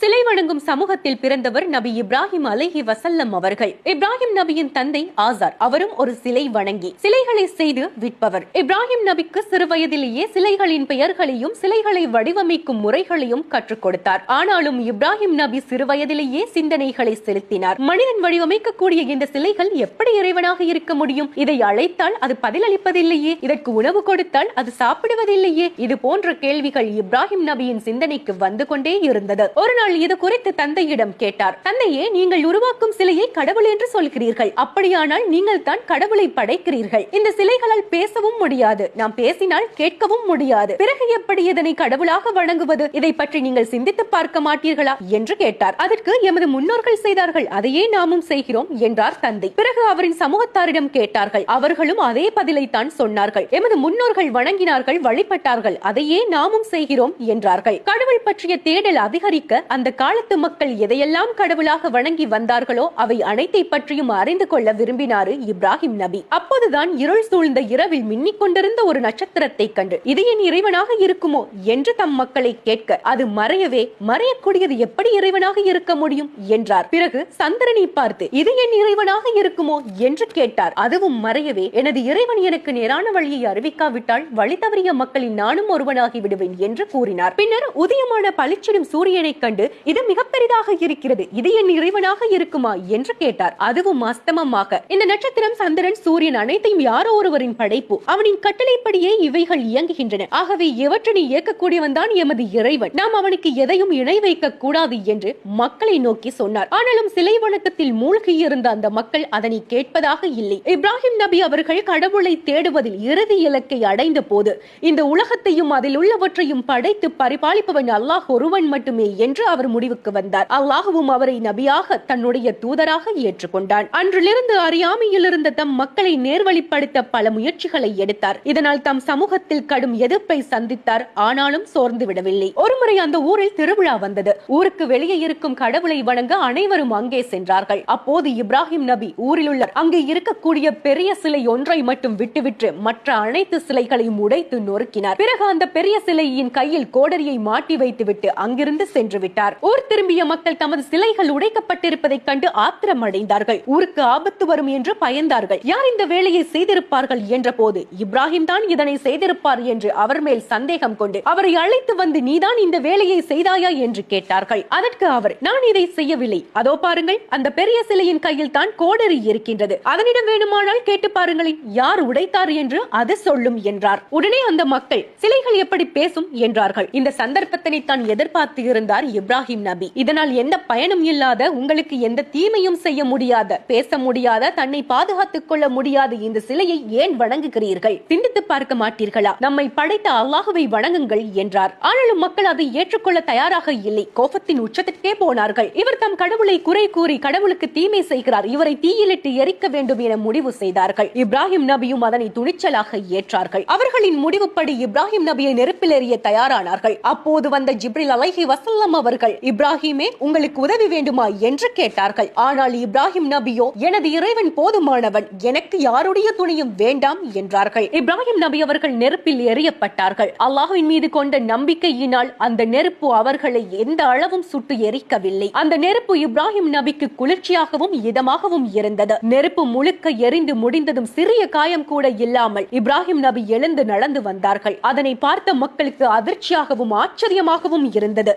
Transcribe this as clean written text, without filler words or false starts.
சிலை வணங்கும் சமூகத்தில் பிறந்தவர் நபி இப்ராஹிம் அலைஹி வஸல்லம் அவர்கள். இப்ராஹிம் நபியின் தந்தை ஆசார், அவரும் ஒரு சிலை வணங்கி சிலைகளை செய்து விற்பவர். இப்ராஹிம் நபிக்கு சிறு வயதிலேயே சிலைகளின் பெயர்களையும் சிலைகளை வடிவமைக்கும் முறைகளையும் கற்றுக் கொடுத்தார். ஆனாலும் இப்ராஹிம் நபி சிறு வயதிலேயே சிந்தனைகளை செலுத்தினார். மனிதன் வடிவமைக்கக்கூடிய இந்த சிலைகள் எப்படி இறைவனாக இருக்க முடியும்? இதை அழைத்தால் அது பதிலளிப்பதில்லையே, இதற்கு உணவு கொடுத்தால் அது சாப்பிடுவதில்லையே. இது போன்ற கேள்விகள் இப்ராஹிம் நபியின் சிந்தனைக்கு வந்து கொண்டே இருந்தது. ஒரு நாள் இது குறித்து தந்தையிடம் கேட்டார். தந்தையே, நீங்கள் உருவாக்கும் சிலையை கடவுள் என்று சொல்கிறீர்கள். அப்படியானால் நீங்கள் தான் கடவுளை படைக்கிறீர்கள். இந்த சிலைகளால் பேசவும் முடியாது, நாம் பேசினால் கேட்கவும் முடியாது. பிறகு எப்படி இதனை கடவுளாக வணங்குவது? இதை பற்றி நீங்கள் சிந்தித்து பார்க்க மாட்டீர்களா என்று கேட்டார். அதற்கு எமது முன்னோர்கள் செய்தார்கள், அதையே நாமும் செய்கிறோம் என்றார் தந்தை. பிறகு அவரின் சமூகத்தாரிடம் கேட்டார்கள். அவர்களும் அதே பதிலை தான் சொன்னார்கள். எமது முன்னோர்கள் வணங்கினார்கள், வழிபட்டார்கள், அதையே நாமும் செய்கிறோம் என்றார்கள். கடவுள் பற்றிய தேடல் அதிகரிக்க அந்த காலத்து மக்கள் எதையெல்லாம் கடவுளாக வணங்கி வந்தார்களோ அவை அனைத்தை பற்றியும் அறிந்து கொள்ள விரும்பினார் இப்ராஹிம் நபி. அப்போதுதான் இருள் சூழ்ந்த இரவில் மின்னிக் கொண்டிருந்த ஒரு நட்சத்திரத்தை கண்டு இது என் இறைவனாக இருக்குமோ என்று தம் மக்களை கேட்க, அது மறையவே மறையக்கூடியது எப்படி இறைவனாக இருக்க முடியும் என்றார். பிறகு சந்திரனை பார்த்து இது என் இறைவனாக இருக்குமோ என்று கேட்டார். அதுவும் மறையவே, எனது இறைவன் எனக்கு நேரான வழியை அறிவிக்காவிட்டால் வழி தவறிய மக்களில் நானும் ஒருவனாகி விடுவேன் என்று கூறினார். பின்னர் உதயமான பளிச்சிடும் சூரியனை கண்டு இது மிக பெரிதாக இருக்கிறது, இது என் இறைவனாக இருக்குமா என்று கேட்டார். அதுவும் அஸ்தமமாக, இந்த நட்சத்திரம், சந்திரன், சூரியன் அனைத்தையும் யாரோ ஒருவரின் படைப்பு, அவனின் கட்டளைப்படியே இவைகள் இயங்குகின்றன. ஆகவே இவற்றினை இயக்கக்கூடியவன் தான் எமது இறைவன், நாம் அவனுக்கு எதையும் இணை வைக்க கூடாது என்று மக்களை நோக்கி சொன்னார். ஆனாலும் சிலை வணக்கத்தில் மூழ்கி இருந்த அந்த மக்கள் அதனை கேட்பதாக இல்லை. இப்ராஹிம் நபி அவர்கள் கடவுளை தேடுவதில் இறுதி இலக்கை அடைந்த போது இந்த உலகத்தையும் அதில் உள்ளவற்றையும் படைத்து பரிபாலிப்பவன் அல்லாஹ் ஒருவன் மட்டுமே என்று அவர் முடிவுக்கு வந்தார். அல்லாஹ்வும் அவரை நபியாக, தன்னுடைய தூதராக ஏற்றுக்கொண்டான். அன்றிலிருந்து அறியாமையில் இருந்த தம் மக்களை நேர்வழிப்படுத்த பல முயற்சிகளை எடுத்தார். இதனால் தம் சமூகத்தில் கடும் எதிர்ப்பை சந்தித்தார். ஆனாலும் சோர்ந்து விடவில்லை. ஒருமுறை அந்த ஊரில் திருவிழா வந்தது. ஊருக்கு வெளியே இருக்கும் கடவுளை வணங்க அனைவரும் அங்கே சென்றார்கள். அப்போது இப்ராஹிம் நபி ஊரில் உள்ள அங்கே இருக்கக்கூடிய பெரிய சிலை ஒன்றை மட்டும் விட்டுவிட்டு மற்ற அனைத்து சிலைகளையும் உடைத்து நொறுக்கினார். பிறகு அந்த பெரிய சிலையின் கையில் கோடரியை மாட்டி வைத்துவிட்டு அங்கிருந்து சென்று விட்டார். ஊர் திரும்பிய மக்கள் தமது சிலைகள் உடைக்கப்பட்டிருப்பதை கண்டு ஆத்திரம் அடைந்தார்கள். ஊருக்கு ஆபத்து வரும் என்று பயந்தார்கள். யார் இந்த வேலையை செய்திருப்பார்கள் என்ற போது இப்ராஹிம் தான் இதனை செய்திருப்பார் என்று அவர் மேல் சந்தேகம் கொண்டு அவரை அழைத்து வந்து, நீதான் இந்த வேலையை செய்தாயா என்று கேட்டார்கள். அதற்கு அவர், நான் இதை செய்யவில்லை, அதோ பாருங்கள், அந்த பெரிய சிலையின் கையில் தான் கோடரி இருக்கின்றது, அதனிடம் வேணுமானால் கேட்டு பாருங்களேன், யார் உடைத்தார் என்று அது சொல்லும் என்றார். உடனே அந்த மக்கள், சிலைகள் எப்படி பேசும் என்றார்கள். இந்த சந்தர்ப்பத்தினை தான் எதிர்பார்த்து இருந்தார் இப்ராஹிம் நபி. இதனால் எந்த பயனும் இல்லாத, உங்களுக்கு எந்த தீமையும் செய்ய முடியாத, பேச முடியாத, தன்னை பாதுகாத்துக் கொள்ள முடியாத இந்த சிலையை ஏன் வணங்குகிறீர்கள்? சிந்தித்து பார்க்க மாட்டீர்களா? நம்மை படைத்த அல்லாஹுவை வணங்குங்கள் என்றார். ஆனாலும் மக்கள் அதை ஏற்றுக்கொள்ள தயாராக இல்லை. கோபத்தின் உச்சத்திற்கே போனார்கள். இவர் தம் கடவுளை குறை கூறி கடவுளுக்கு தீமை செய்கிறார், இவரை தீயிலிட்டு எரிக்க வேண்டும் என முடிவு செய்தார்கள். இப்ராஹிம் நபியும் அதனை துணிச்சலாக ஏற்றார்கள். அவர்களின் முடிவுப்படி இப்ராஹிம் நபியை நெருப்பில் எறிய தயாரானார்கள். அப்போது வந்த ஜிப்ரில் அலைஹி வஸல்லம் அவர்கள், இப்ராஹிமே, உங்களுக்கு உதவி வேண்டுமா என்று கேட்டார்கள். ஆனால் இப்ராஹிம் நபியோ, எனது இறைவன் போதுமானவன், எனக்கு யாருடைய துணையும் வேண்டாம் என்றார்கள். இப்ராஹிம் நபி அவர்கள் நெருப்பில் எறியப்பட்டார்கள். அல்லாஹ்வின் மீது கொண்ட நம்பிக்கையினால் அந்த நெருப்பு அவர்களை எந்த அளவும் சுட்டு எரிக்கவில்லை. அந்த நெருப்பு இப்ராஹிம் நபிக்கு குளிர்ச்சியாகவும் இதமாகவும் இருந்தது. நெருப்பு முழுக்க எரிந்து முடிந்ததும் சிறிய காயம் கூட இல்லாமல் இப்ராஹிம் நபி எழுந்து நடந்து வந்தார்கள். அதனை பார்த்த மக்களுக்கு அதிர்ச்சியாகவும் ஆச்சரியமாகவும் இருந்தது.